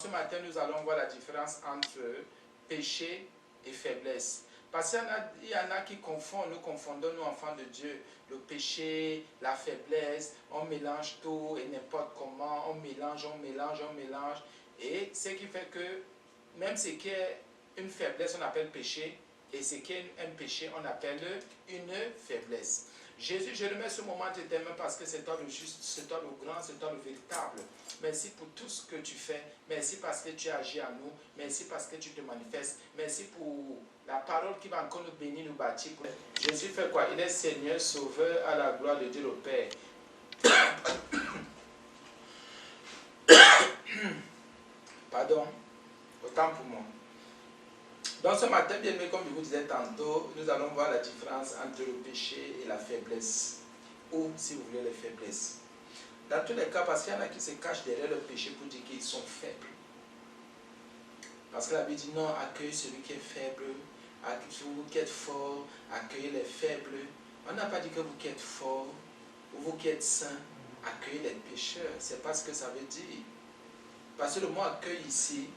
Ce matin, nous allons voir la différence entre péché et faiblesse. Parce qu'il y en a qui confondent, nous confondons, nous enfants de Dieu, le péché, la faiblesse, on mélange tout et n'importe comment, on mélange. Et ce qui fait que même ce qui est une faiblesse, on appelle péché, et ce qui est un péché, on appelle une faiblesse. Jésus, je remets ce moment de tes mains parce que c'est toi le juste, c'est toi le grand, c'est toi le véritable. Merci pour tout ce que tu fais. Merci parce que tu agis à nous. Merci parce que tu te manifestes. Merci pour la parole qui va encore nous bénir, nous bâtir. Jésus fait quoi? Il est Seigneur, Sauveur, à la gloire de Dieu le Père. Pardon, autant pour moi. Donc ce matin, bien aimé, comme je vous disais tantôt, nous allons voir la différence entre le péché et la faiblesse. Ou, si vous voulez, les faiblesses. Dans tous les cas, parce qu'il y en a qui se cachent derrière le péché pour dire qu'ils sont faibles. Parce que la Bible dit non, accueille celui qui est faible, vous qui êtes fort, accueillez les faibles. On n'a pas dit que vous qui êtes fort, ou vous qui êtes saint, accueillez les pécheurs. C'est pas ce que ça veut dire. Parce que le mot accueil ici,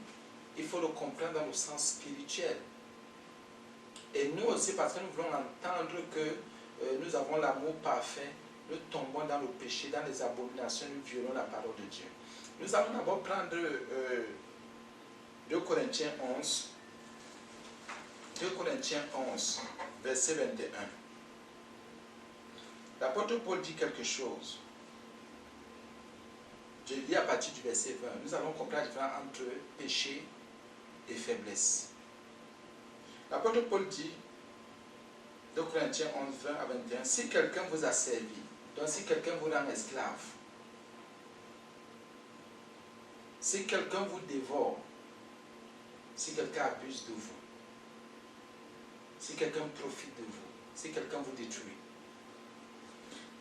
il faut le comprendre dans le sens spirituel. Et nous aussi, parce que nous voulons entendre que nous avons l'amour parfait, nous tombons dans le péché, dans les abominations, nous violons la parole de Dieu. Nous allons d'abord prendre 2 Corinthiens 11, 2 Corinthiens 11, verset 21. L'apôtre Paul dit quelque chose. Je lis à partir du verset 20. Nous allons comprendre la différence entre péché et faiblesse. L'apôtre Paul dit, 2 Corinthiens 11, 20 à 21, si quelqu'un vous a servi, donc si quelqu'un vous rend esclave, si quelqu'un vous dévore, si quelqu'un abuse de vous, si quelqu'un profite de vous, si quelqu'un vous détruit,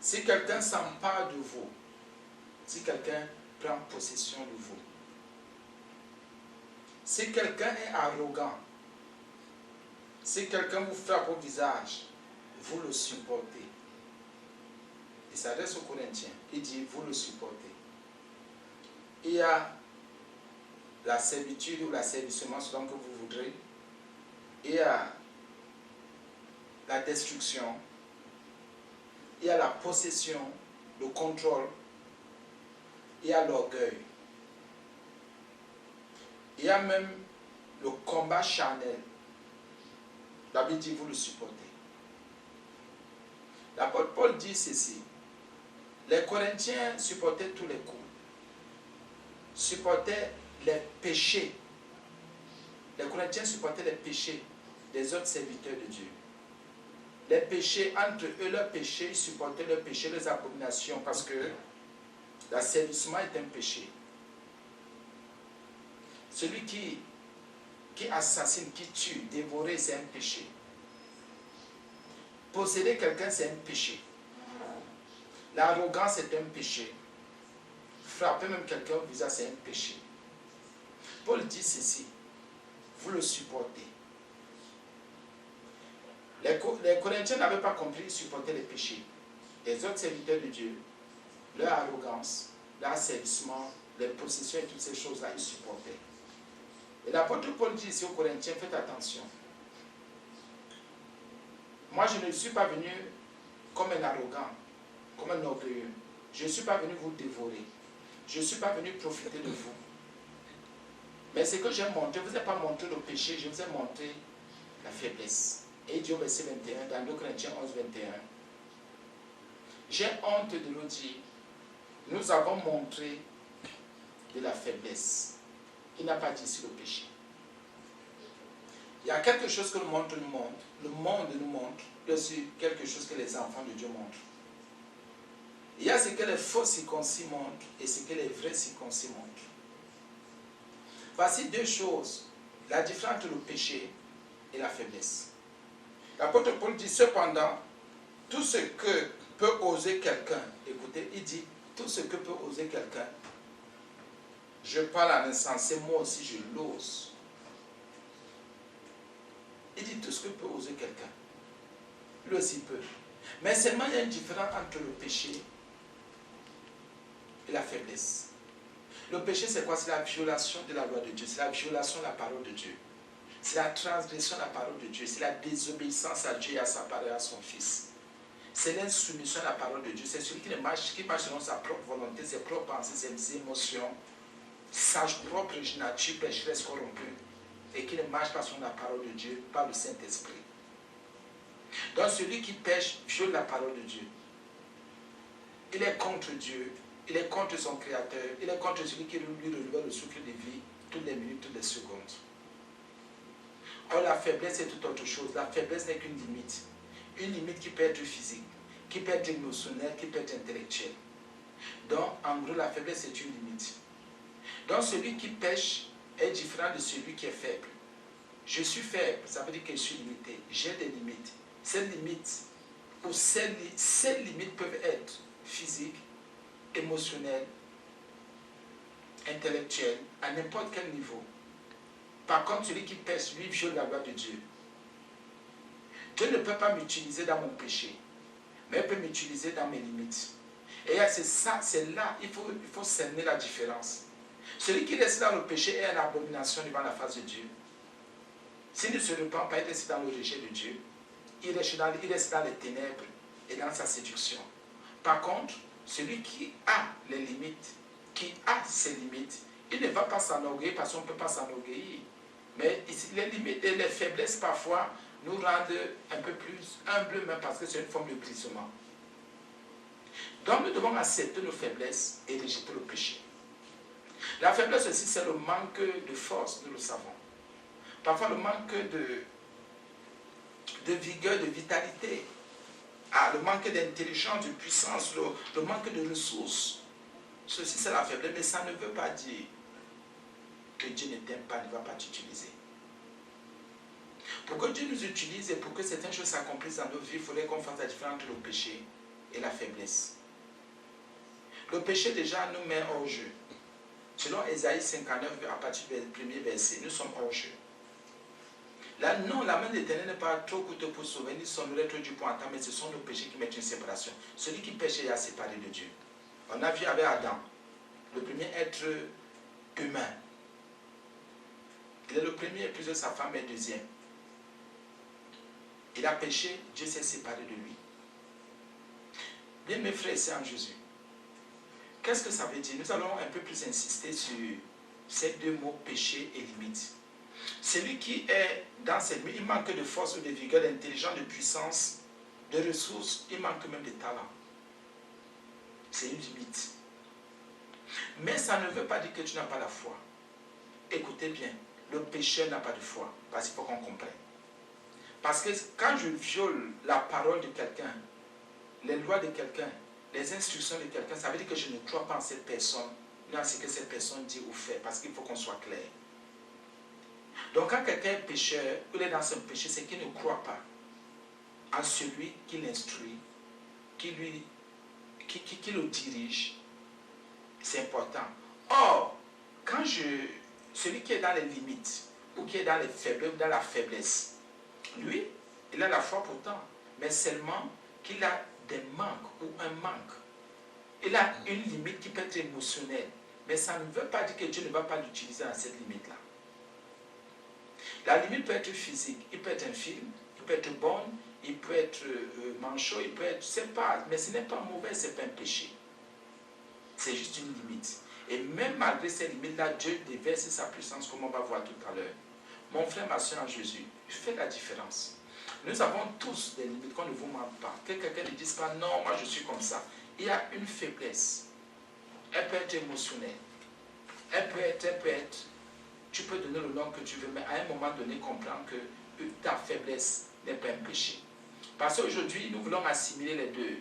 si quelqu'un s'empare de vous, si quelqu'un prend possession de vous, si quelqu'un est arrogant, si quelqu'un vous frappe au visage, vous le supportez. Il s'adresse aux Corinthiens. Il dit, vous le supportez. Il y a la servitude ou l'asservissement selon que vous voudrez. Il y a la destruction. Il y a la possession, le contrôle. Il y a l'orgueil. Il y a même le combat charnel. La Bible dit, vous le supportez. L'apôtre Paul dit ceci. Les Corinthiens supportaient tous les coups. Supportaient les péchés. Les Corinthiens supportaient les péchés des autres serviteurs de Dieu. Les péchés, entre eux, leurs péchés, ils supportaient leurs péchés, les abominations, parce que l'asservissement est un péché. Celui qui assassine, qui tue, dévorer, c'est un péché. Posséder quelqu'un, c'est un péché. L'arrogance est un péché. Frapper même quelqu'un au visage, c'est un péché. Paul dit ceci, vous le supportez. Les Corinthiens n'avaient pas compris, ils supportaient les péchés. Les autres serviteurs de Dieu, leur arrogance, leur asservissement, les possessions et toutes ces choses-là, ils supportaient. Et l'apôtre Paul dit ici aux Corinthiens, faites attention. Moi, je ne suis pas venu comme un arrogant, comme un orgueilleux. Je ne suis pas venu vous dévorer. Je ne suis pas venu profiter de vous. Mais ce que j'ai montré, je ne vous ai pas montré le péché, je vous ai montré la faiblesse. Et il dit au verset 21, dans 2 Corinthiens 11, 21, j'ai honte de nous dire, nous avons montré de la faiblesse. Il n'a pas dit ici le péché. Il y a quelque chose que le monde nous montre. Le monde nous montre. Il y a aussi quelque chose que les enfants de Dieu montrent. Il y a ce que les faux circoncis montrent et ce que les vrais circoncis montrent. Voici 2 choses. La différence entre le péché et la faiblesse. L'apôtre Paul dit cependant, tout ce que peut oser quelqu'un, écoutez, il dit, tout ce que peut oser quelqu'un, je parle en insensé, moi aussi je l'ose. Il dit tout ce que peut oser quelqu'un. Lui aussi peut. Mais seulement il y a une différence entre le péché et la faiblesse. Le péché, c'est quoi? C'est la violation de la loi de Dieu. C'est la violation de la parole de Dieu. C'est la transgression de la parole de Dieu. C'est la désobéissance à Dieu et à sa parole et à son Fils. C'est l'insoumission à la parole de Dieu. C'est celui qui marche selon sa propre volonté, ses propres pensées, ses émotions, sa propre nature pécheresse corrompue. Et qui ne marche pas selon la parole de Dieu, par le Saint-Esprit. Donc celui qui pêche viole la parole de Dieu. Il est contre Dieu. Il est contre son Créateur. Il est contre celui qui lui renouvelle le souffle de vie toutes les minutes, toutes les secondes. Or, la faiblesse est tout autre chose. La faiblesse n'est qu'une limite. Une limite qui peut être physique, qui peut être émotionnelle, qui peut être intellectuelle. Donc, en gros, la faiblesse est une limite. Donc, celui qui pêche est différent de celui qui est faible. Je suis faible, ça veut dire que je suis limité. J'ai des limites. Ces limites, ou ces limites peuvent être physiques, émotionnelles, intellectuelles, à n'importe quel niveau. Par contre, celui qui pêche, lui, viole la loi de Dieu. Dieu ne peut pas m'utiliser dans mon péché, mais il peut m'utiliser dans mes limites. Et c'est ça, c'est là, il faut cerner la différence. Celui qui reste dans le péché est une abomination devant la face de Dieu. S'il ne se repent pas, il reste dans le rejet de Dieu. Il reste dans les ténèbres et dans sa séduction. Par contre, celui qui a les limites, qui a ses limites, il ne va pas s'enorgueillir parce qu'on ne peut pas s'enorgueillir. Mais les limites et les faiblesses parfois nous rendent un peu plus humbles, même parce que c'est une forme de brisement. Donc nous devons accepter nos faiblesses et rejeter le péché. La faiblesse aussi, c'est le manque de force, nous le savons. Parfois le manque de vigueur, de vitalité. Le manque d'intelligence, de puissance, le manque de ressources. Ceci, c'est la faiblesse, mais ça ne veut pas dire que Dieu ne t'aime pas, ne va pas t'utiliser. Pour que Dieu nous utilise et pour que certaines choses s'accomplissent dans nos vies, il faudrait qu'on fasse la différence entre le péché et la faiblesse. Le péché déjà nous met hors jeu. Selon Ésaïe 59, à partir du premier verset, nous sommes hors jeu. Là, non, la main de l'Éternel n'est pas trop coûteuse pour sauver, ni son oreille trop dure pour entendre, mais ce sont nos péchés qui mettent une séparation. Celui qui pêche est séparé de Dieu. On a vu avec Adam, le premier être humain. Il est le premier, puis sa femme est deuxième. Il a péché, Dieu s'est séparé de lui. Bien, mes frères et sœurs en Jésus, qu'est-ce que ça veut dire? Nous allons un peu plus insister sur ces deux mots, péché et limite. Celui qui est dans cette limite, il manque de force ou de vigueur, d'intelligence, de puissance, de ressources, il manque même de talent. C'est une limite. Mais ça ne veut pas dire que tu n'as pas la foi. Écoutez bien, le pécheur n'a pas de foi, parce qu'il faut qu'on comprenne. Parce que quand je viole la parole de quelqu'un, les lois de quelqu'un, les instructions de quelqu'un, ça veut dire que je ne crois pas en cette personne, ni en ce que cette personne dit ou fait, parce qu'il faut qu'on soit clair. Donc quand quelqu'un est pécheur, ou il est dans son péché, c'est qu'il ne croit pas en celui qui l'instruit, qui le dirige. C'est important. Or, quand celui qui est dans les limites, ou qui est dans les faiblesses, ou dans la faiblesse, lui, il a la foi pourtant, mais seulement qu'il a des manques ou un manque. Il a une limite qui peut être émotionnelle, mais ça ne veut pas dire que Dieu ne va pas l'utiliser dans cette limite-là. La limite peut être physique, il peut être infime, il peut être bonne, il peut être manchot, il peut être, c'est pas, mais ce n'est pas mauvais, ce n'est pas un péché. C'est juste une limite. Et même malgré ces limites-là, Dieu déverse sa puissance, comme on va voir tout à l'heure. Mon frère, ma soeur en Jésus, fais la différence. Nous avons tous des limites qu'on ne vous ment pas. Que quelqu'un ne dise pas, non, moi je suis comme ça. Il y a une faiblesse. Elle peut être émotionnelle. Elle peut être, tu peux donner le nom que tu veux, mais à un moment donné, comprendre que ta faiblesse n'est pas un péché. Parce qu'aujourd'hui, nous voulons assimiler les deux.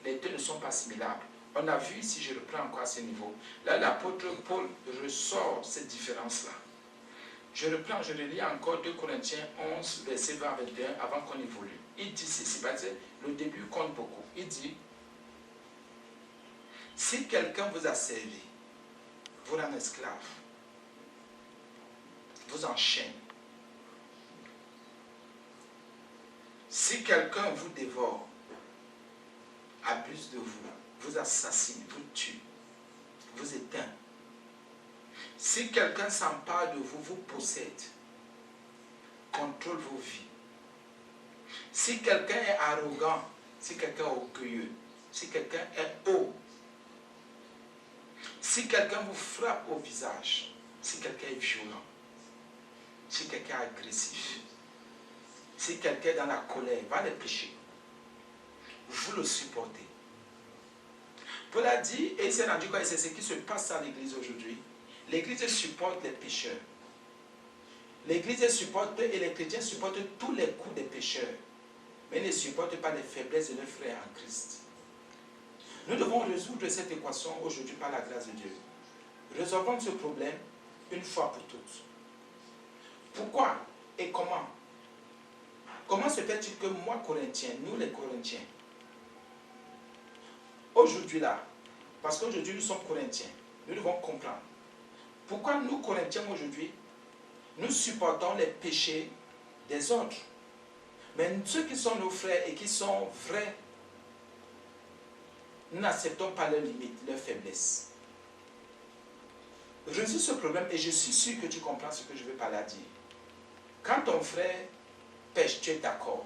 Les deux ne sont pas assimilables. On a vu, si je reprends encore à ce niveau, là l'apôtre Paul ressort cette différence-là. Je reprends, je relis encore 2 Corinthiens 11, verset 20 à 21, avant qu'on évolue. Il dit ceci, parce que le début compte beaucoup. Il dit, si quelqu'un vous a servi, vous rend esclave, vous enchaîne. Si quelqu'un vous dévore, abuse de vous, vous assassine, vous tue, vous éteint, Si quelqu'un s'empare de vous, vous possède, contrôle vos vies. Si quelqu'un est arrogant, si quelqu'un est orgueilleux, si quelqu'un est haut, si quelqu'un vous frappe au visage, si quelqu'un est violent, si quelqu'un est agressif, si quelqu'un est dans la colère, va les pécher. Vous le supportez. Paul a dit, et il s'est rendu compte, c'est ce qui se passe dans l'église aujourd'hui. L'église supporte les pécheurs. L'église supporte et les chrétiens supportent tous les coups des pécheurs, mais ne supportent pas les faiblesses de leurs frères en Christ. Nous devons résoudre cette équation aujourd'hui par la grâce de Dieu. Résolvons ce problème une fois pour toutes. Pourquoi et comment? Comment se fait-il que moi, Corinthiens, nous les Corinthiens, aujourd'hui là, parce qu'aujourd'hui nous sommes Corinthiens, nous devons comprendre. Pourquoi nous, Corinthiens, aujourd'hui, nous supportons les péchés des autres. Mais ceux qui sont nos frères et qui sont vrais, nous n'acceptons pas leurs limites, leurs faiblesses. Résoudre ce problème, et je suis sûr que tu comprends ce que je veux par là dire. Quand ton frère pêche, tu es d'accord.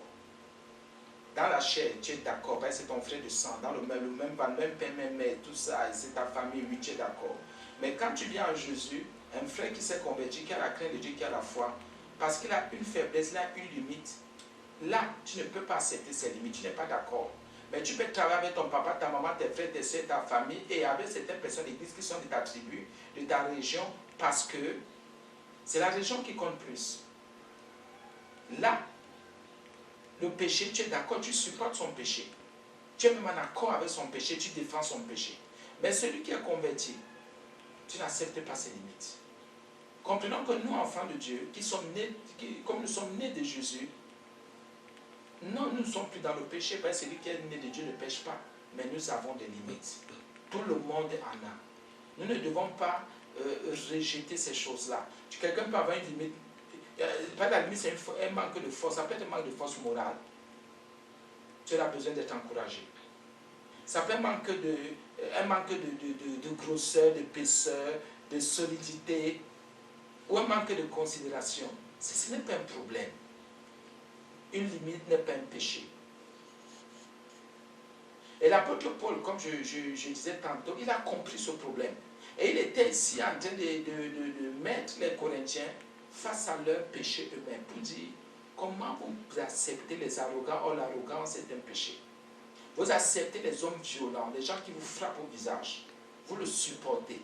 Dans la chair, tu es d'accord, parce que c'est ton frère de sang, dans le même père, même mère, tout ça, et c'est ta famille, oui, tu es d'accord. Mais quand tu viens à Jésus, un frère qui s'est converti, qui a la crainte de Dieu, qui a la foi, parce qu'il a une faiblesse, il a une limite, là, tu ne peux pas accepter ses limites, tu n'es pas d'accord. Mais tu peux travailler avec ton papa, ta maman, tes frères, tes soeurs, ta famille, et avec certaines personnes d'église qui sont de ta tribu, de ta région, parce que c'est la région qui compte plus. Là, le péché, tu es d'accord, tu supportes son péché. Tu es même en accord avec son péché, tu défends son péché. Mais celui qui est converti, tu n'acceptes pas ses limites. Comprenons que nous, enfants de Dieu, qui sommes nés, comme nous sommes nés de Jésus, non, nous ne sommes plus dans le péché, parce que celui qui est né de Dieu ne pêche pas. Mais nous avons des limites. Tout le monde en a. Nous ne devons pas rejeter ces choses-là. Quelqu'un peut avoir une limite. Pas la limite, c'est un manque de force. Ça peut être un manque de force morale. Tu as besoin d'être encouragé. Ça peut être un manque de grosseur, d'épaisseur, de solidité, ou un manque de considération. Ce n'est pas un problème. Une limite n'est pas un péché. Et l'apôtre Paul, comme je disais tantôt, il a compris ce problème. Et il était ici en train de mettre les Corinthiens face à leur péché eux-mêmes pour dire comment vous acceptez les arrogants. Oh, l'arrogance est un péché. Vous acceptez les hommes violents, les gens qui vous frappent au visage. Vous le supportez.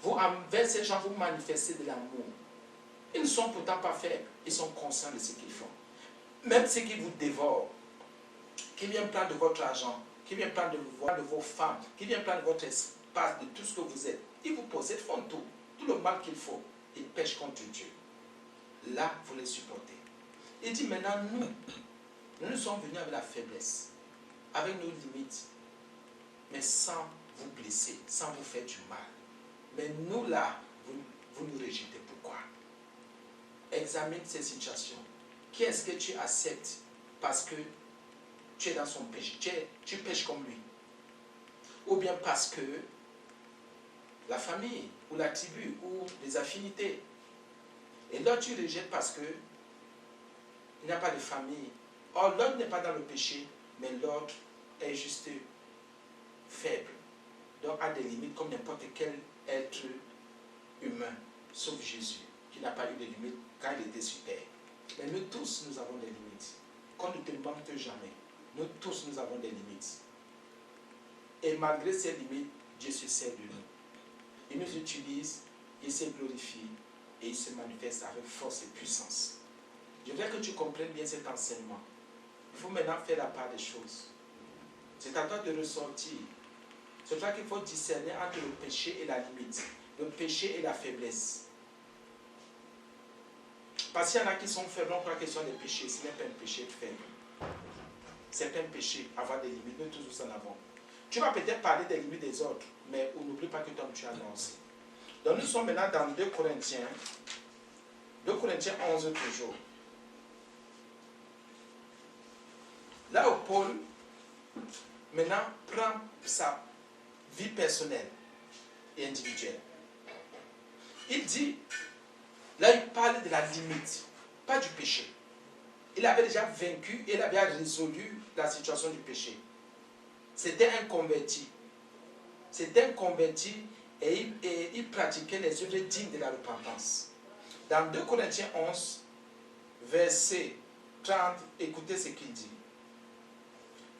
Vous, envers ces gens, vous manifestez de l'amour. Ils ne sont pourtant pas faibles. Ils sont conscients de ce qu'ils font. Même ceux qui vous dévorent, qui viennent prendre de votre argent, qui viennent prendre de vos femmes, qui viennent prendre de votre espace, de tout ce que vous êtes, ils vous possèdent, font tout le mal qu'il faut. Ils pêchent contre Dieu. Là, vous les supportez. Il dit maintenant, nous sommes venus avec la faiblesse, avec nos limites, mais sans vous blesser, sans vous faire du mal. Mais nous là, vous nous rejetez. Pourquoi? Examine ces situations. Qui est-ce que tu acceptes parce que tu es dans son péché, tu pêches comme lui? Ou bien parce que la famille, ou la tribu, ou les affinités. Et l'autre, tu rejettes parce que il n'y a pas de famille. Or, l'autre n'est pas dans le péché, mais l'autre est juste faible. Donc, a des limites comme n'importe quel être humain, sauf Jésus, qui n'a pas eu de limites quand il était sur terre. Mais nous tous, nous avons des limites. Qu'on ne te manque jamais. Nous tous, nous avons des limites. Et malgré ces limites, Dieu se sert de nous. Il nous utilise, il se glorifie et il se manifeste avec force et puissance. Je voudrais que tu comprennes bien cet enseignement. Il faut maintenant faire la part des choses. C'est à toi de ressortir. C'est à toi qu'il faut discerner entre le péché et la limite, le péché et la faiblesse. Parce qu'il y en a qui sont faibles, on croit qu'ils sont des péchés. Ce n'est pas un péché de faible. C'est un péché, avoir des limites. Nous tous en avons. Tu vas peut-être parler des limites des autres, mais n'oublie pas que toi tu as annoncé. Donc nous sommes maintenant dans 2 Corinthiens 11 toujours. Là où Paul maintenant prend sa vie personnelle et individuelle. il dit, là il parle de la limite, pas du péché. Il avait déjà vaincu, il avait résolu la situation du péché. C'était un converti. C'était un converti et il pratiquait les œuvres dignes de la repentance. Dans 2 Corinthiens 11, verset 30, écoutez ce qu'il dit.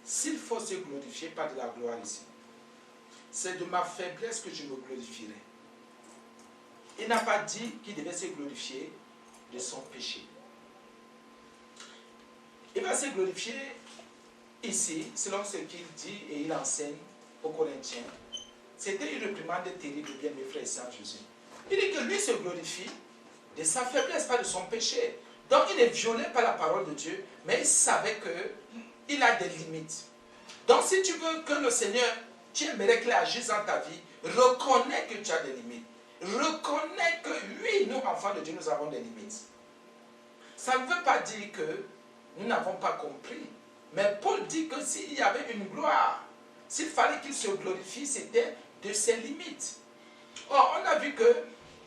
S'il faut se glorifier par de la gloire ici, c'est de ma faiblesse que je me glorifierai. Il n'a pas dit qu'il devait se glorifier de son péché. Il va se glorifier ici, selon ce qu'il dit et il enseigne aux Corinthiens. C'était une réprimande terrible, bien mes frères et sœurs Jésus. Il dit que lui se glorifie de sa faiblesse, pas de son péché. Donc il est violé par la parole de Dieu, mais il savait qu'il a des limites. Donc si tu veux que le Seigneur, tu aimerais qu'il agisse dans ta vie, reconnais que tu as des limites. Reconnais que oui, nous, enfants de Dieu, nous avons des limites. Ça ne veut pas dire que nous n'avons pas compris. Mais Paul dit que s'il y avait une gloire, s'il fallait qu'il se glorifie, c'était de ses limites. Or, on a vu que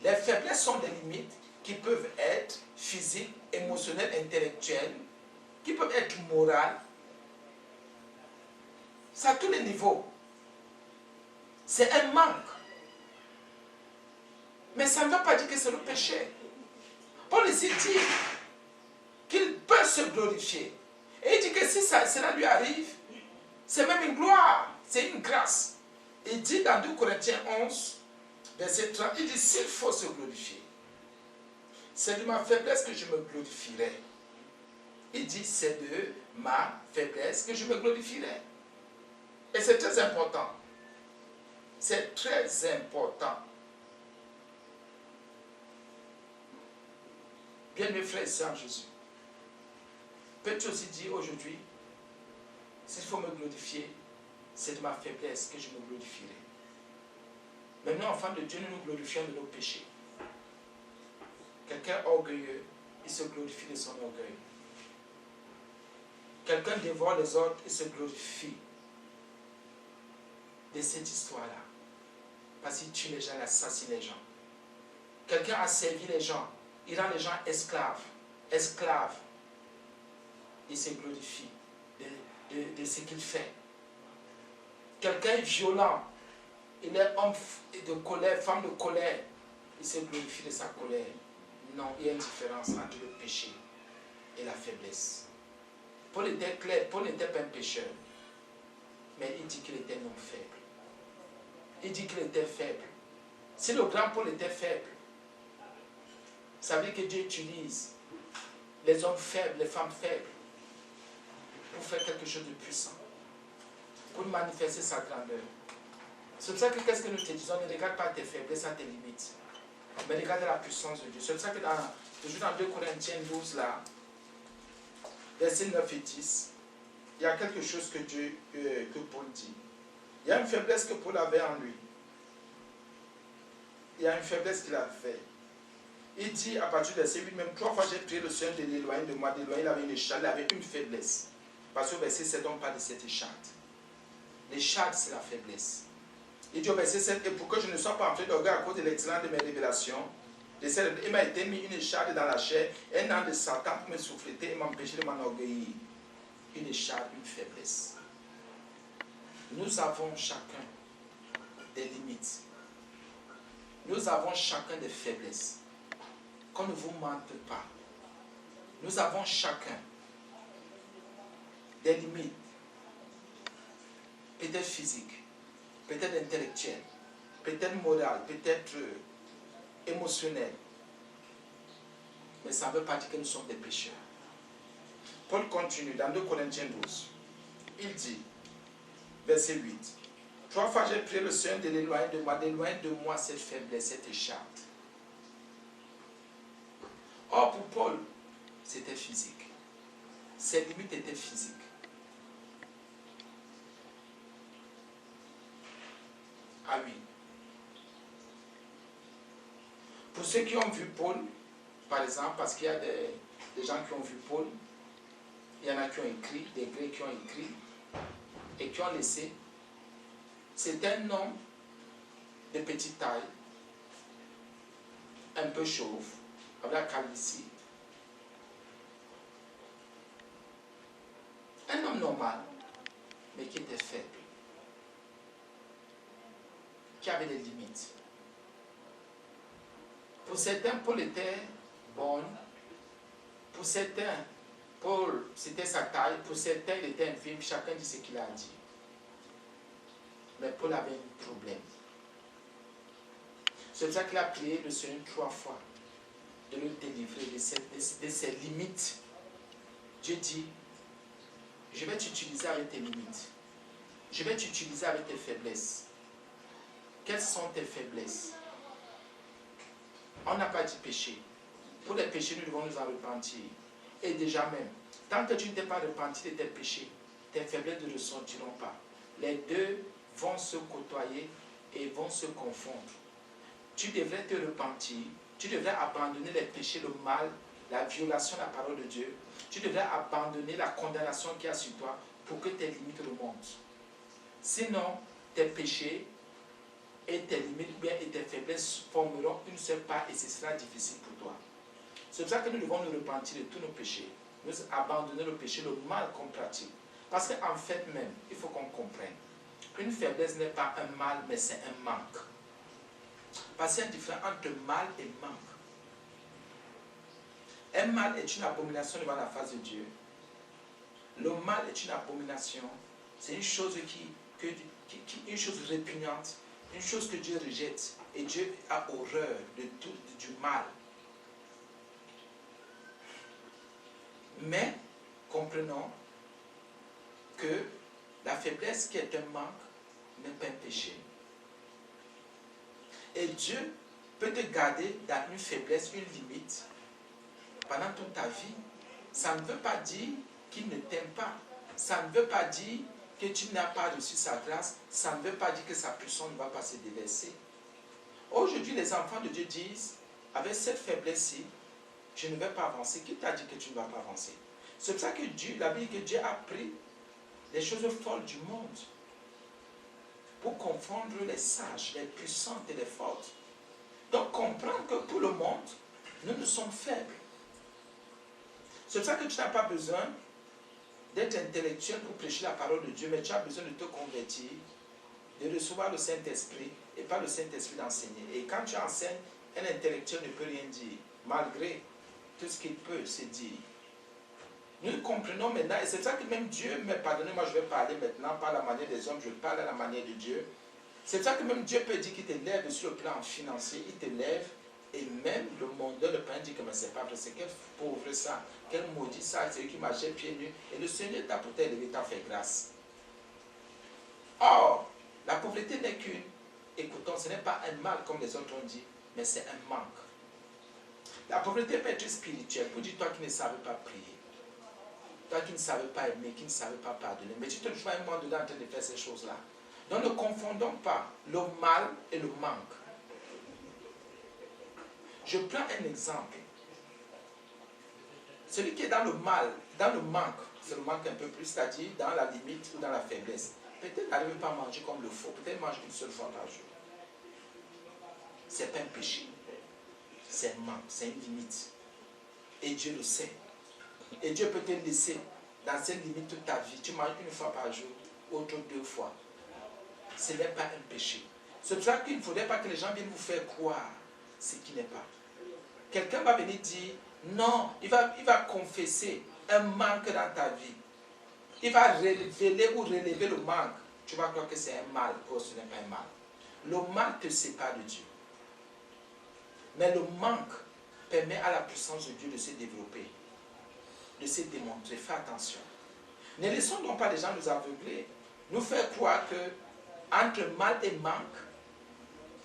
les faiblesses sont des limites qui peuvent être physiques, émotionnelles, intellectuelles, qui peuvent être morales. C'est à tous les niveaux. C'est un manque. Mais ça ne veut pas dire que c'est le péché. Paul ici dit qu'il peut se glorifier. Et il dit que si cela lui arrive, c'est même une gloire, c'est une grâce. Il dit dans 2 Corinthiens 11, verset 30, il dit s'il faut se glorifier, c'est de ma faiblesse que je me glorifierai. Il dit c'est de ma faiblesse que je me glorifierai. Et c'est très important. C'est très important. Bien mes frères et sœurs en Jésus, peux-tu aussi dire aujourd'hui, s'il faut me glorifier, c'est de ma faiblesse que je me glorifierai. Mais nous, enfants de Dieu, nous nous glorifions de nos péchés. Quelqu'un orgueilleux, il se glorifie de son orgueil. Quelqu'un dévore les autres, il se glorifie de cette histoire-là. Parce qu'il tue les gens, il assassine les gens. Quelqu'un a servi les gens, il rend les gens esclaves. Esclaves. Il se glorifie de ce qu'il fait. Quelqu'un est violent, il est homme de colère, femme de colère, il se glorifie de sa colère. Non, il y a une différence entre le péché et la faiblesse. Paul était clair, Paul n'était pas un pécheur, mais il dit qu'il était non faible. Il dit qu'il était faible. Si le grand Paul était faible, ça veut dire que Dieu utilise les hommes faibles, les femmes faibles, pour faire quelque chose de puissant, pour manifester sa grandeur. C'est pour ça que qu'est-ce que nous te disons, ne regarde pas tes faiblesses, à tes limites, mais regarde la puissance de Dieu. C'est pour ça que toujours dans 2 Corinthiens 12, là, versets 9 et 10, il y a quelque chose que Paul dit. Il y a une faiblesse que Paul avait en lui. Il y a une faiblesse qu'il a fait. Il dit à partir du verset 8, même 3 fois j'ai prié le Seigneur de l'éloigner de moi, d'éloigner, il avait une écharpe, il avait une faiblesse. Parce que verset 7, on parle de cette écharpe. L'écharpe, c'est la faiblesse. Il dit au verset 7, et pour que je ne sois pas en train d'orgueil à cause de l'excellence de mes révélations, il m'a été mis une écharpe dans la chair, un an de Satan pour me souffleter et m'empêcher de m'enorgueillir. Une écharpe, une faiblesse. Nous avons chacun des limites. Nous avons chacun des faiblesses. Qu'on ne vous mente pas. Nous avons chacun des limites. Peut-être physiques, peut-être intellectuelles, peut-être morales, peut-être émotionnelles. Mais ça ne veut pas dire que nous sommes des pécheurs. Paul continue dans 2 Corinthiens 12. Il dit, verset 8, 3 fois j'ai prié le Seigneur de l'éloigner de moi cette faiblesse, cette écharpe. Or pour Paul, c'était physique. Ses limites étaient physiques. Ah oui. Pour ceux qui ont vu Paul, par exemple, parce qu'il y a des gens qui ont vu Paul, il y en a qui ont écrit, des Grecs qui ont écrit, et qui ont laissé. C'est un homme de petite taille, un peu chauve, avec la calvitie. Un homme normal, mais qui était faible, qui avait des limites. Pour certains, Paul était bon. Pour certains, Paul, c'était sa taille. Pour certains, il était infime. Chacun dit ce qu'il a dit. Mais Paul avait un problème. C'est pour ça qu'il a prié le Seigneur 3 fois de le délivrer de ses limites. Dieu dit, je vais t'utiliser avec tes limites. Je vais t'utiliser avec tes faiblesses. Quelles sont tes faiblesses? On n'a pas dit péché. Pour les péchés, nous devons nous en repentir. Et déjà même, tant que tu ne t'es pas repenti de tes péchés, tes faiblesses ne ressortiront pas. Les deux vont se côtoyer et vont se confondre. Tu devrais te repentir, tu devrais abandonner les péchés, le mal, la violation de la parole de Dieu. Tu devrais abandonner la condamnation qu'il y a sur toi pour que tes limites remontent. Sinon, tes péchés et tes limites bien et tes faiblesses formeront une seule part et ce sera difficile pour toi. C'est pour ça que nous devons nous repentir de tous nos péchés. Nous abandonner le péché, le mal qu'on pratique. Parce qu'en fait même, il faut qu'on comprenne qu'une faiblesse n'est pas un mal, mais c'est un manque. Parce qu'il y a une différence entre mal et manque. Un mal est une abomination devant la face de Dieu. Le mal est une abomination. C'est une chose une chose répugnante, une chose que Dieu rejette. Et Dieu a horreur de tout, du mal. Mais, comprenons que la faiblesse qui est un manque n'est pas un péché. Et Dieu peut te garder dans une faiblesse, une limite, pendant toute ta vie. Ça ne veut pas dire qu'il ne t'aime pas. Ça ne veut pas dire que tu n'as pas reçu sa grâce. Ça ne veut pas dire que sa puissance ne va pas se déverser. Aujourd'hui, les enfants de Dieu disent, avec cette faiblesse-ci, je ne vais pas avancer. Qui t'a dit que tu ne vas pas avancer? C'est pour ça que Dieu, la Bible dit que Dieu a pris les choses folles du monde pour confondre les sages, les puissantes et les fortes. Donc comprendre que pour le monde, nous sommes faibles. C'est pour ça que tu n'as pas besoin d'être intellectuel pour prêcher la parole de Dieu, mais tu as besoin de te convertir, de recevoir le Saint-Esprit et pas le Saint-Esprit d'enseigner. Et quand tu enseignes, un intellectuel ne peut rien dire, malgré tout ce qu'il peut se dire. Nous comprenons maintenant, et c'est pour ça que même Dieu m'a pardonné. Moi je vais parler maintenant pas à la manière des hommes, je parle à la manière de Dieu. C'est pour ça que même Dieu peut dire qu'il te lève sur le plan financier, il te lève, et même le monde le pain dit que mais c'est pas vrai, c'est quel pauvre ça, quel maudit ça, c'est lui qui marchait pieds nus, et le Seigneur t'a pour t'élever, t'a fait grâce. Or, la pauvreté n'est qu'une, écoutons, ce n'est pas un mal comme les autres ont dit, mais c'est un manque. La pauvreté peut être spirituelle, pour dire toi qui ne savais pas prier. Toi qui ne savais pas aimer, qui ne savais pas pardonner. Mais tu te trouves à un moment donné en train de faire ces choses-là. Donc ne confondons pas le mal et le manque. Je prends un exemple. Celui qui est dans le mal, dans le manque, c'est le manque un peu plus, c'est-à-dire dans la limite ou dans la faiblesse. Peut-être n'arrive pas à manger comme le faut, peut-être mange une seule fois par jour. Ce n'est pas un péché. C'est un manque, c'est une limite. Et Dieu le sait. Et Dieu peut te laisser dans cette limite toute ta vie. Tu manges une fois par jour, autre 2 fois. Ce n'est pas un péché. C'est pour ça qu'il ne faudrait pas que les gens viennent vous faire croire ce qui n'est pas. Quelqu'un va venir dire, non, il va confesser un manque dans ta vie. Il va révéler ou relever le manque. Tu vas croire que c'est un mal. Oh, ce n'est pas un mal. Le mal te sépare de Dieu. Mais le manque permet à la puissance de Dieu de se développer, de se démontrer. Fais attention. Ne laissons donc pas les gens nous aveugler, nous faire croire que entre mal et manque,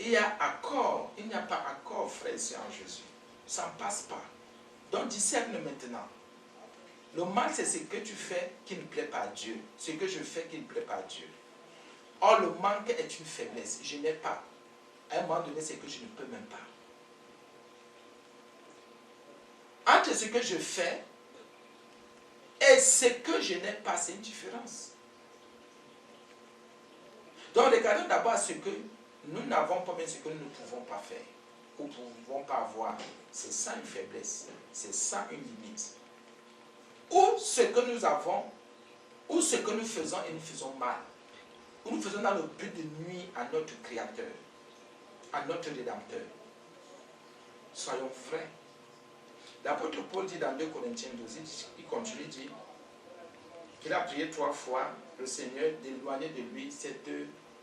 il y a accord. Il n'y a pas accord, frère, ici en Jésus. Ça ne passe pas. Donc discerne maintenant. Le mal, c'est ce que tu fais qui ne plaît pas à Dieu. Ce que je fais qui ne plaît pas à Dieu. Or, le manque est une faiblesse. Je n'ai pas. À un moment donné, c'est que je ne peux même pas. Entre ce que je fais et ce que je n'ai pas, c'est une différence. Donc, regardons d'abord ce que nous n'avons pas, mais ce que nous ne pouvons pas faire. ou ne pouvons pas avoir, c'est ça une faiblesse, c'est ça une limite. Ou ce que nous avons, ou ce que nous faisons et nous faisons mal, ou nous faisons dans le but de nuire à notre Créateur, à notre Rédempteur. Soyons vrais. L'apôtre Paul dit dans 2 Corinthiens 12, il continue, il dit qu'il a prié 3 fois le Seigneur d'éloigner de lui cette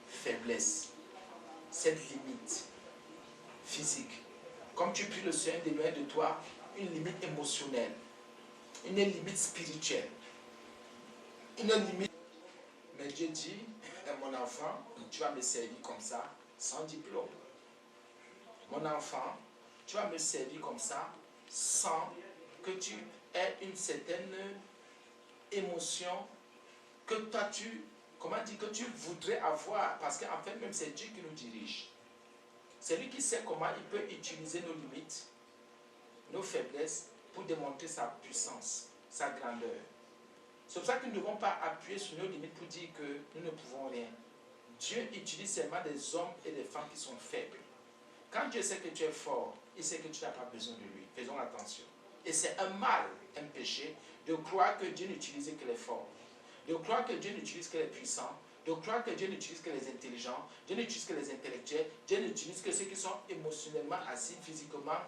faiblesse, cette limite physique. Comme tu pries le Seigneur d'éloigner de toi une limite émotionnelle, une limite spirituelle, une limite. Mais Dieu dit, mon enfant, tu vas me servir comme ça, sans diplôme. Mon enfant, tu vas me servir comme ça, sans que tu aies une certaine émotion que toi que tu voudrais avoir, parce qu'en fait même c'est Dieu qui nous dirige. C'est lui qui sait comment il peut utiliser nos limites, nos faiblesses pour démontrer sa puissance, sa grandeur. C'est pour ça que nous ne devons pas appuyer sur nos limites pour dire que nous ne pouvons rien. Dieu utilise seulement des hommes et des femmes qui sont faibles. Quand Dieu sait que tu es fort, il sait que tu n'as pas besoin de lui. Faisons attention. Et c'est un mal, un péché, de croire que Dieu n'utilise que les forts, de croire que Dieu n'utilise que les puissants, de croire que Dieu n'utilise que les intelligents, Dieu n'utilise que les intellectuels, Dieu n'utilise que ceux qui sont émotionnellement assis, physiquement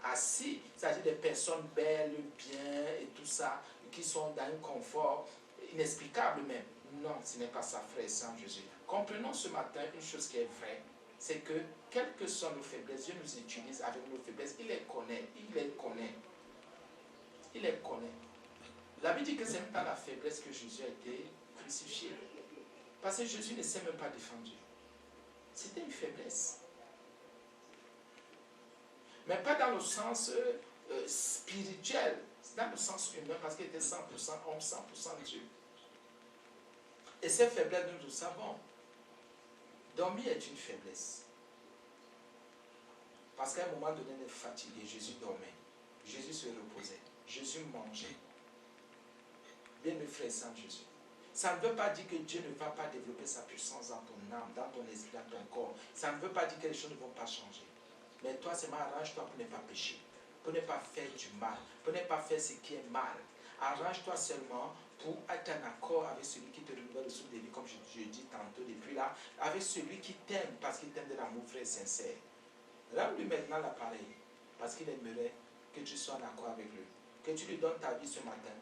assis. Il s'agit des personnes belles, bien et tout ça, qui sont dans un confort inexplicable même. Non, ce n'est pas ça, frère et sœur Jésus. Comprenons ce matin une chose qui est vraie, c'est que quelles que soient nos faiblesses, Dieu nous utilise avec nos faiblesses, il les connaît, il les connaît. Il les connaît. La Bible dit que c'est même pas la faiblesse que Jésus a été crucifié. Parce que Jésus ne s'est même pas défendu. C'était une faiblesse. Mais pas dans le sens spirituel, c'est dans le sens humain, parce qu'il était 100% homme, 100% Dieu. Et ces faiblesses, nous le savons. Dormir est une faiblesse. Parce qu'à un moment donné, il est fatigué, Jésus dormait. Jésus se reposait. Jésus mangeait. Bien mes frères sans Jésus. Ça ne veut pas dire que Dieu ne va pas développer sa puissance dans ton âme, dans ton esprit, dans ton corps. Ça ne veut pas dire que les choses ne vont pas changer. Mais toi, seulement arrange-toi pour ne pas pécher, pour ne pas faire du mal, pour ne pas faire ce qui est mal. Arrange-toi seulement pour être en accord avec celui qui te renouvelle le souffle de vie, comme je dis tantôt depuis là, avec celui qui t'aime parce qu'il t'aime de l'amour vrai et sincère. Rends-lui maintenant l'appareil parce qu'il aimerait que tu sois en accord avec lui, que tu lui donnes ta vie ce matin,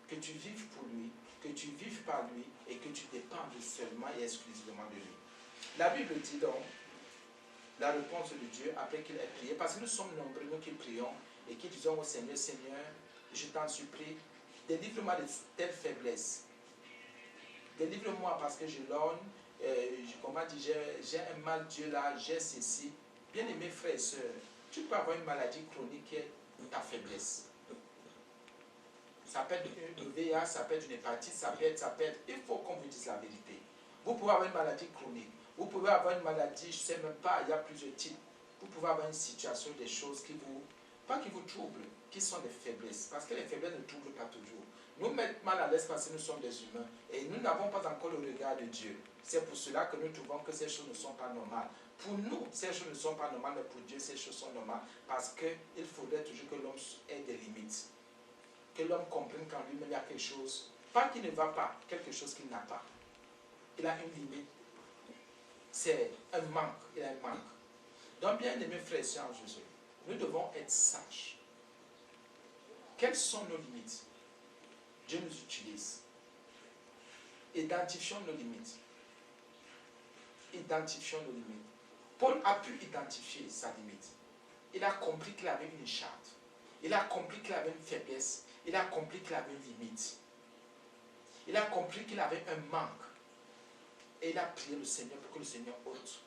que tu vives pour lui, que tu vives par lui et que tu dépendes seulement et exclusivement de lui. La Bible dit donc la réponse de Dieu après qu'il ait prié, parce que nous sommes nombreux, nous qui prions et qui disons au Seigneur, Seigneur, je t'en supplie, délivre-moi de telle faiblesse. Délivre-moi parce que je l'orne, comment dire, j'ai un mal Dieu là, j'ai ceci. Bien-aimés frères et sœurs, tu peux avoir une maladie chronique qui est ta faiblesse. Ça peut être une VIH, ça peut être une hépatite, ça peut être. Il faut qu'on vous dise la vérité. Vous pouvez avoir une maladie chronique. Vous pouvez avoir une maladie, je ne sais même pas, il y a plusieurs types. Vous pouvez avoir une situation, des choses qui vous, pas qui vous troublent, qui sont des faiblesses. Parce que les faiblesses ne troublent pas toujours. Nous mettons mal à l'aise parce que nous sommes des humains. Et nous n'avons pas encore le regard de Dieu. C'est pour cela que nous trouvons que ces choses ne sont pas normales. Pour nous, ces choses ne sont pas normales, mais pour Dieu, ces choses sont normales. Parce qu'il faudrait toujours que l'homme ait des limites. Que l'homme comprenne qu'en lui-même il y a quelque chose, pas qu'il ne va pas, quelque chose qu'il n'a pas. Il a une limite. C'est un manque, il a un manque. Donc bien aimés frères et sœurs en Jésus, nous devons être sages. Quelles sont nos limites? Dieu nous utilise. Identifions nos limites. Identifions nos limites. Paul a pu identifier sa limite. Il a compris qu'il avait une charte. Il a compris qu'il avait une faiblesse. Il a compris qu'il avait une limite. Il a compris qu'il avait un manque. Et il a prié le Seigneur pour que le Seigneur ôte.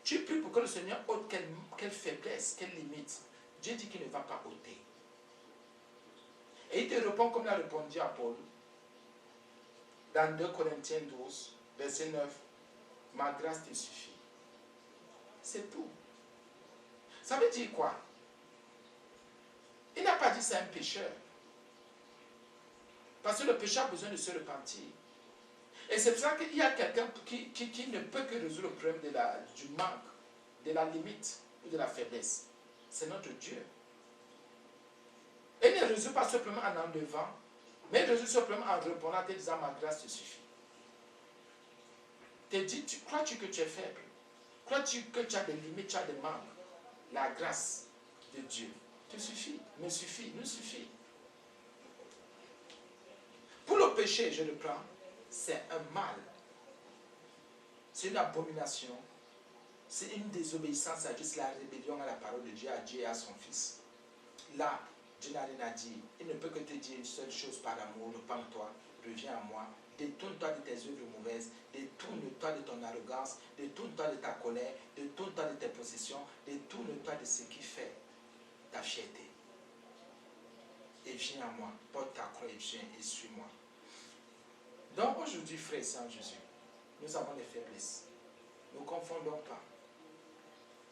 Tu pries pour que le Seigneur ôte quelle faiblesse, quelle limite. Dieu dit qu'il ne va pas ôter. Et il te répond comme il a répondu à Paul. Dans 2 Corinthiens 12, verset 9. Ma grâce te suffit. C'est tout. Ça veut dire quoi? Il n'a pas dit c'est un pécheur. Parce que le pécheur a besoin de se repentir. Et c'est pour ça qu'il y a quelqu'un qui ne peut que résoudre le problème du manque, de la limite. ou de la faiblesse. C'est notre Dieu. Et il ne résout pas simplement en enlevant, mais il résout simplement en répondant en te disant ma grâce te suffit. Te dis, crois-tu que tu es faible? Crois-tu que tu as des limites, tu as des manques? La grâce de Dieu te suffit, me suffit, nous suffit. Pour le péché, je le prends, c'est un mal. C'est une abomination. C'est une désobéissance à Dieu, c'est la rébellion à la parole de Dieu, à Dieu et à son Fils. Là, Dieu n'a rien à dire. Il ne peut que te dire une seule chose par amour. Repends-toi, reviens à moi. Détourne-toi de tes œuvres mauvaises. Détourne-toi de ton arrogance. Détourne-toi de ta colère. Détourne-toi de tes possessions. Détourne-toi de ce qui fait ta fierté. Et viens à moi. Porte ta croix et viens et suis-moi. Donc aujourd'hui, frères et sœurs en Jésus, nous avons des faiblesses. Ne confondons pas.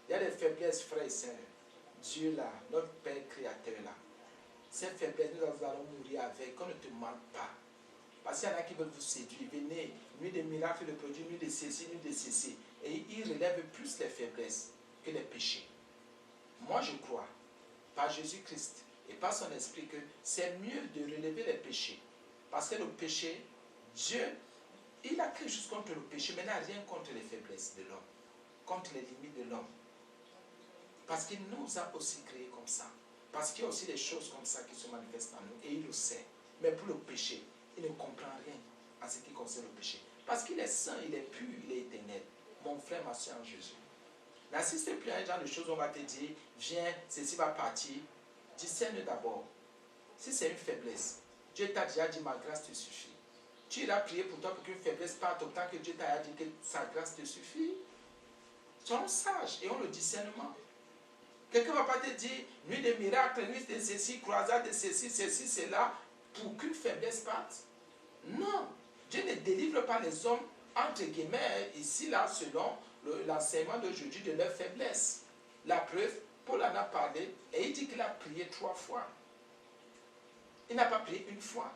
Il y a des faiblesses, frères et sœurs. Dieu là, notre Père Créateur là. Ces faiblesses, nous allons mourir avec. Qu'on ne te manque pas. Parce qu'il y en a qui veulent vous séduire. Venez, nuit de miracles, de produits, nuit de ceci, nuit de ceci. Et ils relèvent plus les faiblesses que les péchés. Moi, je crois, par Jésus-Christ et par son esprit, que c'est mieux de relever les péchés. Parce que le péché, Dieu, il a quelque chose contre le péché, mais n'a rien contre les faiblesses de l'homme, contre les limites de l'homme. Parce qu'il nous a aussi créés comme ça. Parce qu'il y a aussi des choses comme ça qui se manifestent en nous, et il le sait. Mais pour le péché, il ne comprend rien en ce qui concerne le péché. Parce qu'il est saint, il est pur, il est éternel. Mon frère, ma soeur en Jésus. N'assiste plus à un genre de choses où on va te dire, viens, ceci va partir. Discerne d'abord. Si c'est une faiblesse, Dieu t'a déjà dit, ma grâce te suffit. Tu iras prier pour toi pour qu'une faiblesse parte autant que Dieu t'a dit que sa grâce te suffit. Soyons sages et on le discernement. Quelqu'un ne va pas te dire, nuit de miracles, nuit de ceci, croisade de ceci, cela, pour qu'une faiblesse parte. Non. Dieu ne délivre pas les hommes, entre guillemets, ici, là, selon l'enseignement d'aujourd'hui, de leur faiblesse. La preuve, Paul en a parlé, et il dit qu'il a prié 3 fois. Il n'a pas prié une fois.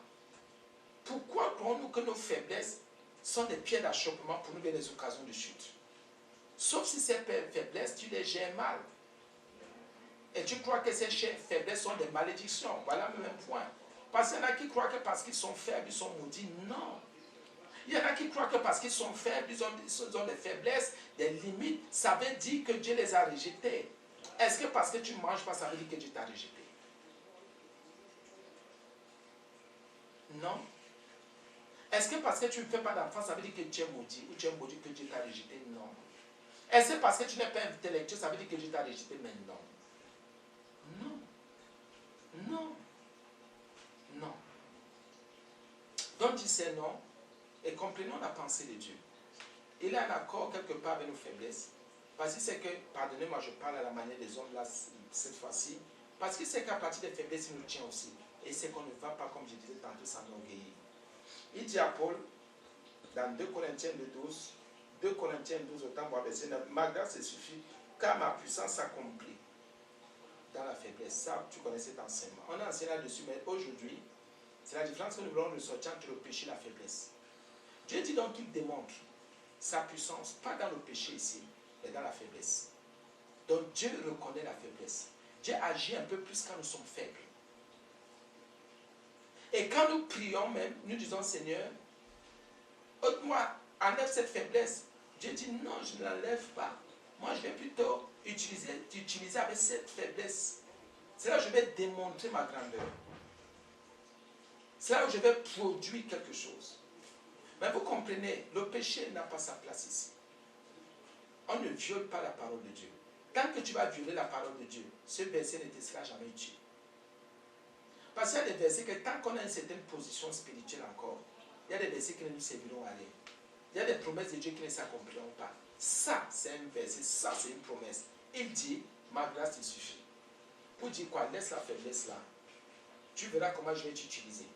Pourquoi croyons-nous que nos faiblesses sont des pierres d'achoppement pour nous donner des occasions de chute? Sauf si ces faiblesses, tu les gères mal. Et tu crois que ces faiblesses sont des malédictions. Voilà le même point. Parce qu'il y en a qui croient que parce qu'ils sont faibles, ils sont maudits. Non. Il y en a qui croient que parce qu'ils sont faibles, ils ont des faiblesses, des limites. Ça veut dire que Dieu les a rejetés. Est-ce que parce que tu ne manges pas, ça veut dire que Dieu t'a rejeté? Non. Est-ce que parce que tu ne fais pas d'enfant, ça veut dire que tu es maudit ou tu es maudit que Dieu t'a rejeté? Non. Est-ce que parce que tu n'es pas intellectuel, ça veut dire que Dieu t'a rejeté? Mais non. Non. Non. Non. Donc discernons et comprenons la pensée de Dieu. Il est en accord quelque part avec nos faiblesses. Parce que c'est que, pardonnez-moi, je parle à la manière des hommes là cette fois-ci. Parce que c'est qu'à partir des faiblesses, il nous tient aussi. Et c'est qu'on ne va pas, comme je disais tantôt, s'enorgueillir. Il dit à Paul, dans 2 Corinthiens 12, 2 Corinthiens 12, autant pour verset 9, ma grâce suffit, car ma puissance s'accomplit dans la faiblesse. Ça, tu connais cet enseignement. On a enseigné là-dessus, mais aujourd'hui, c'est la différence que nous voulons ressortir entre le péché et la faiblesse. Dieu dit donc qu'il démontre sa puissance, pas dans le péché ici, mais dans la faiblesse. Donc Dieu reconnaît la faiblesse. Dieu agit un peu plus quand nous sommes faibles. Et quand nous prions même, nous disons Seigneur, ôte-moi, enlève cette faiblesse. Dieu dit non, je ne l'enlève pas. Moi, je vais plutôt utiliser avec cette faiblesse. C'est là où je vais démontrer ma grandeur. C'est là où je vais produire quelque chose. Mais vous comprenez, le péché n'a pas sa place ici. On ne viole pas la parole de Dieu. Tant que tu vas violer la parole de Dieu, ce verset ne te sera jamais utile. Parce qu'il y a des versets que tant qu'on a une certaine position spirituelle encore, il y a des versets qui ne nous serviront à rien. Il y a des promesses de Dieu qui ne s'accompliront pas. Ça, c'est un verset, ça, c'est une promesse. Il dit, ma grâce te suffit. Pour dire quoi? Laisse la faiblesse là. Tu verras comment je vais t'utiliser.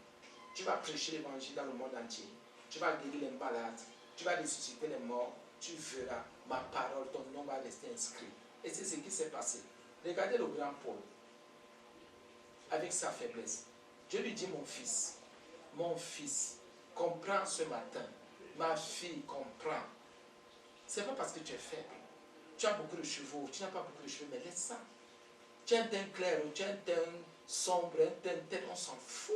Tu vas prêcher l'évangile dans le monde entier. Tu vas guérir les malades. Tu vas ressusciter les morts. Tu verras ma parole, ton nom va rester inscrit. Et c'est ce qui s'est passé. Regardez le grand Paul. Avec sa faiblesse. Dieu lui dit, mon fils, comprends ce matin. Ma fille, comprends. Ce n'est pas parce que tu es faible. Tu as beaucoup de cheveux, tu n'as pas beaucoup de cheveux, mais laisse ça. Tu as un teint clair, tu as un teint sombre, un teint tel, on s'en fout.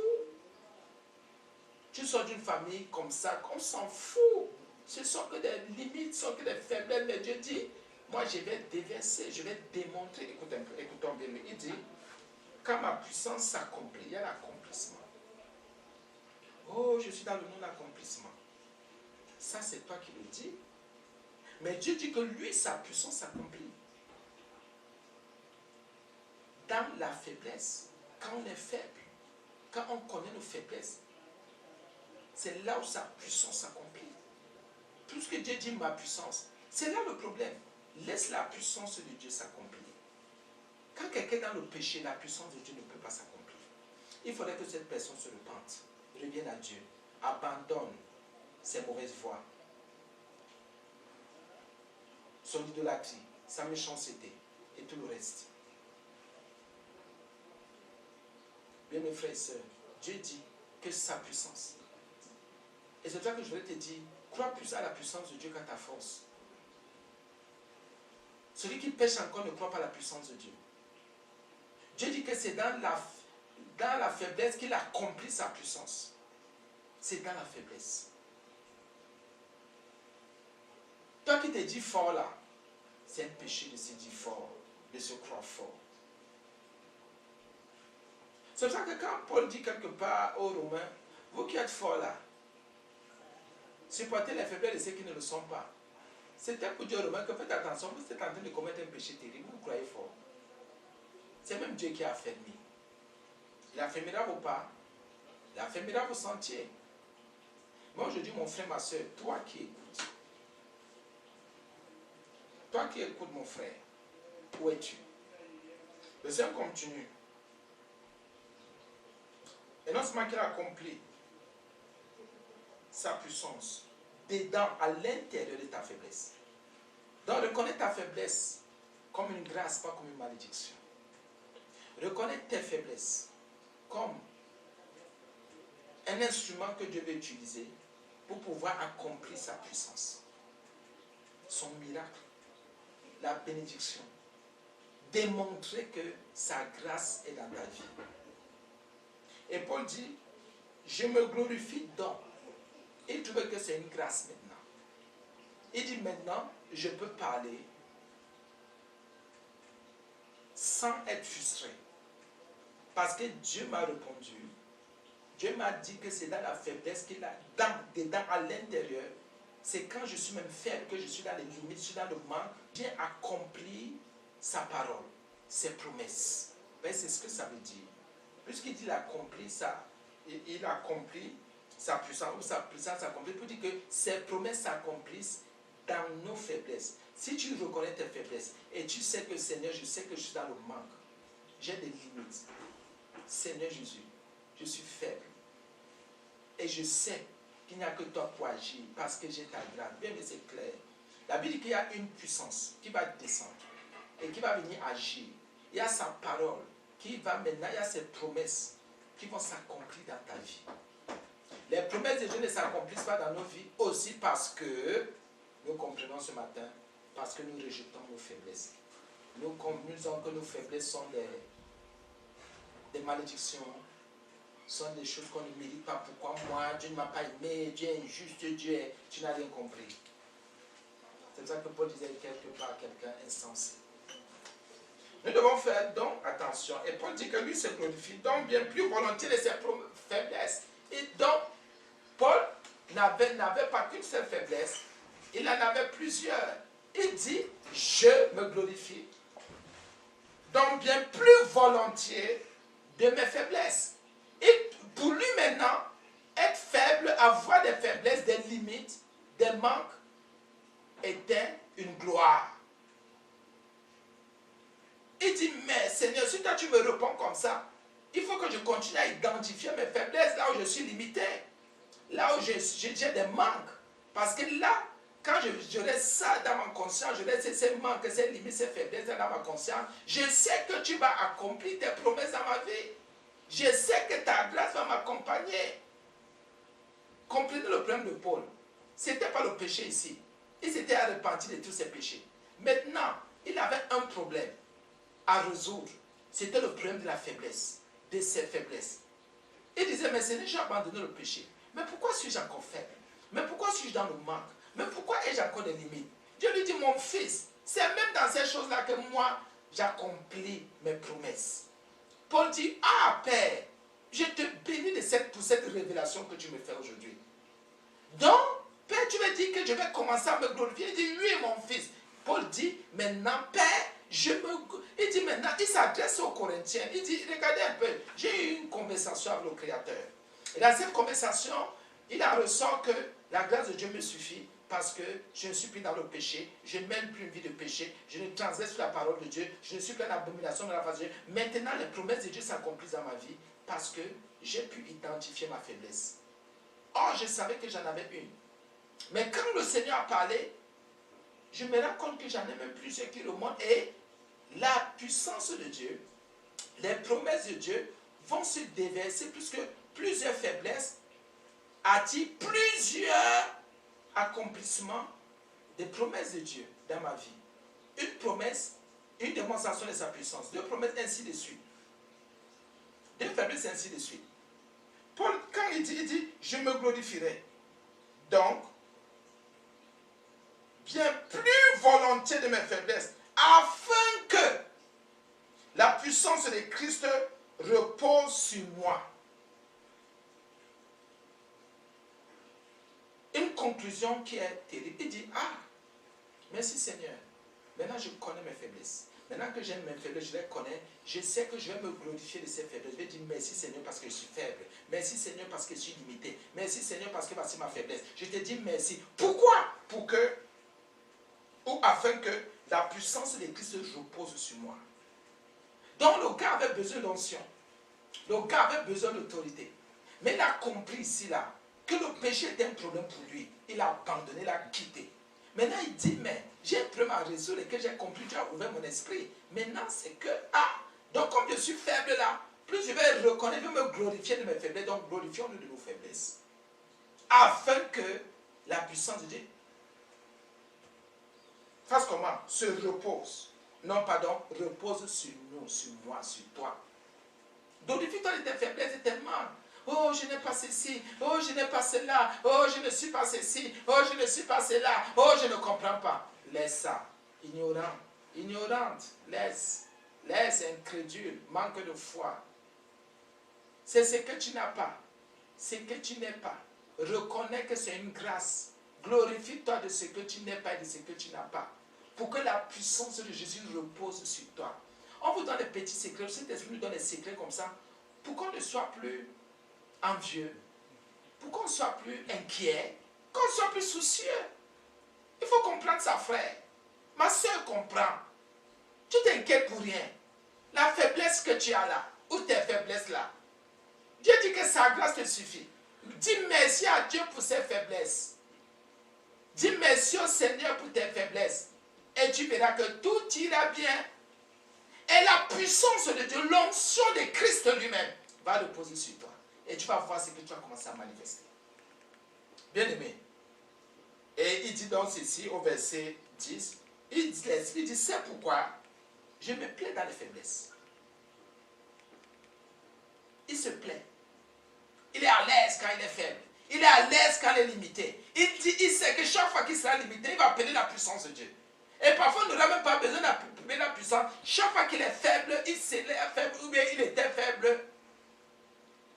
Tu sors d'une famille comme ça, on s'en fout. Ce sont que des limites, ce sont que des faiblesses. Mais Dieu dit, moi je vais déverser, je vais démontrer. Écoutons bien, il dit, quand ma puissance s'accomplit, il y a l'accomplissement. Oh, je suis dans le non-accomplissement. Ça, c'est toi qui le dis. Mais Dieu dit que lui, sa puissance s'accomplit. Dans la faiblesse, quand on est faible, quand on connaît nos faiblesses, c'est là où sa puissance s'accomplit. Tout ce que Dieu dit, ma puissance, c'est là le problème. Laisse la puissance de Dieu s'accomplir. Quand quelqu'un est dans le péché, la puissance de Dieu ne peut pas s'accomplir. Il faudrait que cette personne se repente, revienne à Dieu, abandonne ses mauvaises voies, son idolâtrie, sa méchanceté et tout le reste. Bien mes frères et sœurs, Dieu dit que sa puissance. Et c'est toi que je voulais te dire, crois plus à la puissance de Dieu qu'à ta force. Celui qui pêche encore ne croit pas à la puissance de Dieu. Dieu dit que c'est dans la faiblesse qu'il accomplit sa puissance. C'est dans la faiblesse. Toi qui te dis fort là, c'est un péché de se dire fort, de se croire fort. C'est pour ça que quand Paul dit quelque part aux Romains, vous qui êtes forts là, supportez les faiblesses de ceux qui ne le sont pas. C'était pour dire aux Romains que faites attention, vous êtes en train de commettre un péché terrible, vous croyez fort. C'est même Dieu qui a affermi. Il affermira vos pas, il affermira vos sentiers. Moi je dis mon frère, ma soeur, toi qui écoutes mon frère, où es-tu? Le Seigneur continue. Et non seulement qu'il a accompli sa puissance dedans, à l'intérieur de ta faiblesse. Donc reconnais ta faiblesse comme une grâce, pas comme une malédiction. Reconnais tes faiblesses comme un instrument que Dieu veut utiliser pour pouvoir accomplir sa puissance. Son miracle, la bénédiction. Démontrer que sa grâce est dans ta vie. Et Paul dit, je me glorifie donc. Il trouve que c'est une grâce maintenant. Il dit maintenant, je peux parler sans être frustré. Parce que Dieu m'a répondu. Dieu m'a dit que c'est dans la faiblesse qu'il a, dedans, à l'intérieur. C'est quand je suis même faible, que je suis dans les limites, je suis dans le manque. Dieu accomplit sa parole, ses promesses. Ben, c'est ce que ça veut dire. Puisqu'il dit il accomplit sa puissance, ou sa puissance s'accomplit, pour dire que ses promesses s'accomplissent dans nos faiblesses. Si tu reconnais tes faiblesses et tu sais que Seigneur, je sais que je suis dans le manque, j'ai des limites. Seigneur Jésus, je suis faible. Et je sais qu'il n'y a que toi pour agir parce que j'ai ta grâce. Bien, mais c'est clair. La Bible dit qu'il y a une puissance qui va descendre et qui va venir agir. Il y a sa parole qui va maintenant, il y a ses promesses qui vont s'accomplir dans ta vie. Les promesses de Dieu ne s'accomplissent pas dans nos vies aussi parce que nous comprenons ce matin, parce que nous rejetons nos faiblesses. Nous disons que nos faiblesses sont des malédictions, sont des choses qu'on ne mérite pas. Pourquoi moi, Dieu ne m'a pas aimé, Dieu est injuste, tu n'as rien compris. C'est ça que Paul disait quelque part à quelqu'un insensé. Nous devons faire donc attention. Et Paul dit que lui se glorifie donc bien plus volontiers de ses faiblesses. Et donc, Paul n'avait pas qu'une seule faiblesse, il en avait plusieurs. Il dit, je me glorifie donc bien plus volontiers de mes faiblesses. Et pour lui maintenant, être faible, avoir des faiblesses, des limites, des manques, était une gloire. Il dit, mais Seigneur, si toi tu me réponds comme ça, il faut que je continue à identifier mes faiblesses, là où je suis limité, là où j'ai des manques. Parce que là, quand je laisse ça dans ma conscience, je laisse ces manques, ces limites, ces faiblesses dans ma conscience, je sais que tu vas accomplir tes promesses dans ma vie. Je sais que ta grâce va m'accompagner. Comprenez le problème de Paul. Ce n'était pas le péché ici. Il s'était repenti de tous ses péchés. Maintenant, il avait un problème à résoudre. C'était le problème de la faiblesse, de ses faiblesses. Il disait, mais Seigneur, j'ai abandonné le péché. Mais pourquoi suis-je encore faible? Mais pourquoi suis-je dans le manque? Mais pourquoi ai-je encore des limites? Dieu lui dit, mon fils, c'est même dans ces choses-là que moi, j'accomplis mes promesses. Paul dit, ah Père, je te bénis pour cette révélation que tu me fais aujourd'hui. Donc, Père, tu me dis que je vais commencer à me glorifier. Il dit, oui, mon fils. Paul dit, maintenant, Père, il dit maintenant, il s'adresse aux Corinthiens. Il dit, regardez un peu, j'ai eu une conversation avec le Créateur. Et dans cette conversation, il en ressort que la grâce de Dieu me suffit parce que je ne suis plus dans le péché, je ne mène plus une vie de péché, je ne transgresse plus la parole de Dieu, je ne suis plus en abomination de la face de Dieu. Maintenant, les promesses de Dieu s'accomplissent dans ma vie parce que j'ai pu identifier ma faiblesse. Or, je savais que j'en avais une. Mais quand le Seigneur a parlé, je me rends compte que j'en ai même plusieurs qui remontent et la puissance de Dieu, les promesses de Dieu vont se déverser puisque plusieurs faiblesses attirent plusieurs accomplissements des promesses de Dieu dans ma vie. Une promesse, une démonstration de sa puissance. Deux promesses, ainsi de suite. Deux faiblesses, ainsi de suite. Paul, quand il dit, je me glorifierai. Donc, bien plus volontiers de mes faiblesses, afin que la puissance de Christ repose sur moi. Une conclusion qui est terrible. Il dit, ah, merci Seigneur. Maintenant, je connais mes faiblesses. Maintenant que j'aime mes faiblesses, je les connais. Je sais que je vais me glorifier de ces faiblesses. Je vais dire merci Seigneur parce que je suis faible. Merci Seigneur parce que je suis limité. Merci Seigneur parce que voici ma faiblesse. Je te dis merci. Pourquoi? Pour que, ou afin que la puissance de Christ repose sur moi. Donc le gars avait besoin d'onction. Le gars avait besoin d'autorité. Mais il a compris ici, là, que le péché était un problème pour lui. Il a abandonné, il a quitté. Maintenant, il dit, mais j'ai un problème à résoudre et que j'ai compris, tu as ouvert mon esprit. Maintenant, c'est que, donc comme je suis faible là, plus je vais reconnaître, je vais me glorifier de mes faiblesses. Donc, glorifions-nous de nos faiblesses. Afin que la puissance de Dieu fasse comment? Se repose. Non, pardon, repose sur nous, sur moi, sur toi. Glorifie-toi de tes faiblesses tellement. Oh, je n'ai pas ceci. Oh, je n'ai pas cela. Oh, je ne suis pas ceci. Oh, je ne suis pas cela. Oh, je ne comprends pas. Laisse ça. Ignorant. Ignorante. Laisse. Laisse, incrédule. Manque de foi. C'est ce que tu n'as pas. Ce que tu n'es pas. Reconnais que c'est une grâce. Glorifie-toi de ce que tu n'es pas et de ce que tu n'as pas. Pour que la puissance de Jésus repose sur toi. On vous donne des petits secrets. Le Saint-Esprit nous donne des secrets comme ça. Pour qu'on ne soit plus envieux. Pour qu'on ne soit plus inquiet. Qu'on ne soit plus soucieux. Il faut comprendre ça, frère. Ma soeur comprend. Tu t'inquiètes pour rien. La faiblesse que tu as là, ou tes faiblesses là, Dieu dit que sa grâce te suffit. Dis merci à Dieu pour ses faiblesses. Dis merci au Seigneur pour tes faiblesses. Et tu verras que tout ira bien. Et la puissance de Dieu, l'onction de Christ lui-même, va reposer sur toi. Et tu vas voir ce que tu vas commencer à manifester. Bien aimé. Et il dit donc ceci au verset 10. Il dit, c'est pourquoi je me plais dans les faiblesses. Il se plaît. Il est à l'aise quand il est faible. Il est à l'aise quand il est limité. Il sait que chaque fois qu'il sera limité, il va appeler la puissance de Dieu. Et parfois, il n'aura même pas besoin d'appeler la puissance. Chaque fois qu'il est faible, il s'élève faible, ou bien il était faible.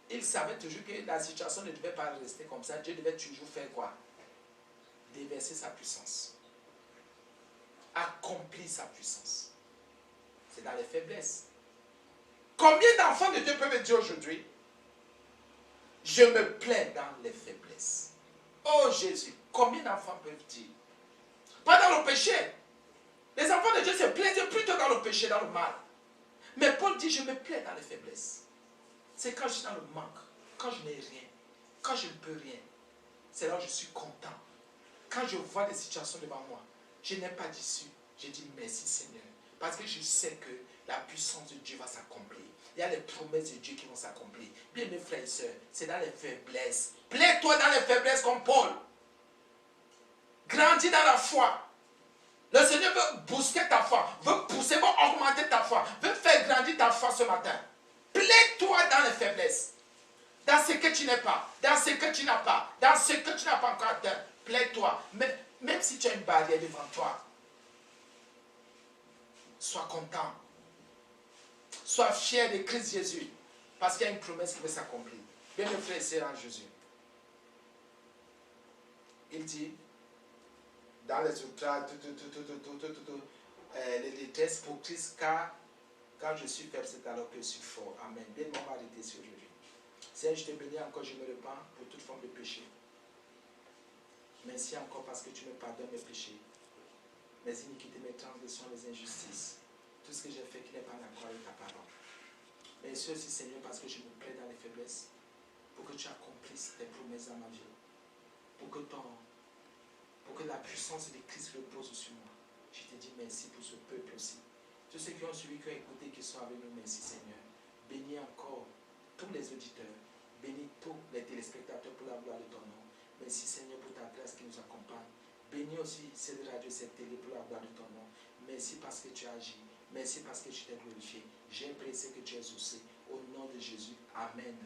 Il savait toujours que la situation ne devait pas rester comme ça. Dieu devait toujours faire quoi? Déverser sa puissance. Accomplir sa puissance. C'est dans les faiblesses. Combien d'enfants de Dieu peuvent dire aujourd'hui, je me plais dans les faiblesses? Oh Jésus, combien d'enfants peuvent dire? Pas dans le péché. Les enfants de Dieu se plaisent plutôt dans le péché, dans le mal. Mais Paul dit, je me plais dans les faiblesses. C'est quand je suis dans le manque, quand je n'ai rien, quand je ne peux rien. C'est là où je suis content. Quand je vois des situations devant moi, je n'ai pas d'issue. Je dis merci Seigneur. Parce que je sais que la puissance de Dieu va s'accomplir. Il y a les promesses de Dieu qui vont s'accomplir. Bien mes frères et sœurs, c'est dans les faiblesses. Plais-toi dans les faiblesses comme Paul. Grandis dans la foi. Le Seigneur veut booster ta foi, veut pousser, veut augmenter ta foi, veut faire grandir ta foi ce matin. Plaie-toi dans les faiblesses, dans ce que tu n'es pas, dans ce que tu n'as pas, dans ce que tu n'as pas encore atteint. Plaie-toi, même si tu as une barrière devant toi. Sois content. Sois fier de Christ Jésus, parce qu'il y a une promesse qui va s'accomplir. Bien mes frères et sœurs en Jésus. Il dit, dans les outrages, les détresses pour Christ, car quand je suis faible, c'est alors que je suis fort. Amen. Bien, on va arrêter ici aujourd'hui. Seigneur, je te bénis encore, je me repens pour toute forme de péché. Merci encore parce que tu me pardonnes mes péchés, mes iniquités, mes transgressions, mes injustices. Tout ce que j'ai fait qui n'est pas en accord avec ta parole. Merci aussi, Seigneur, parce que je me plais dans les faiblesses, pour que tu accomplisses tes promesses dans ma vie. Pour que la puissance de Christ repose sur moi. Je te dis merci pour ce peuple aussi. Tous ceux qui ont suivi, qui ont écouté, qui sont avec nous, merci Seigneur. Bénis encore tous les auditeurs. Bénis tous les téléspectateurs pour la gloire de ton nom. Merci Seigneur pour ta grâce qui nous accompagne. Bénis aussi cette radio, cette télé pour la gloire de ton nom. Merci parce que tu as agi. Merci parce que tu t'es glorifié. J'ai prié que tu es exaucé. Au nom de Jésus. Amen.